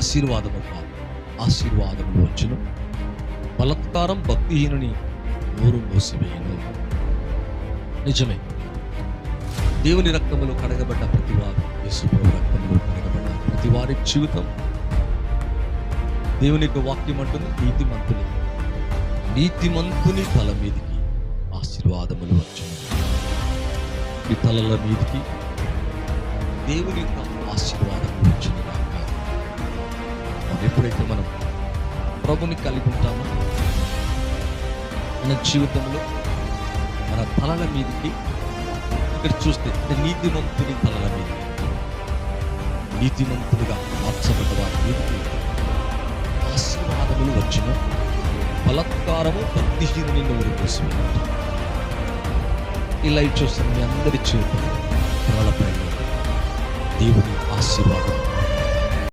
ఆశీర్వాదము కాదు, ఆశీర్వాదములు వచ్చును. బలత్కారం భక్తిహీనుని నోరు మూసివేయను. నిజమే, దేవుని రక్తములో కడగబడ్డ ప్రతివారు, యేసు ప్రభు రక్తంలో కడగబడ్డ ప్రతి వారి జీవితం, దేవుని యొక్క వాక్యం అంటుంది, నీతిమంతుని తల మీదికి ఆశీర్వాదములు వచ్చును. ఈ తలల మీదికి దేవుని యొక్క ఆశీర్వాదములు వచ్చును కాక. ఎప్పుడైతే మనం ప్రభుని కలిగి ఉంటామో మన జీవితంలో మన తలల మీదికి, ఇక్కడ చూస్తే నీతిమంతుని తలల మీదికి, నీతిమంతులుగా మార్చబడ్డ వారి మీదికి ఆశీర్వాదములు వచ్చును. బలత్కారము భక్తిహీనుని నోరు మూసివేయను. ఈ లైవ్ చూస్తున్న మీ అందరి జీవితంలో తలలపై దేవుని ఆశీర్వాదం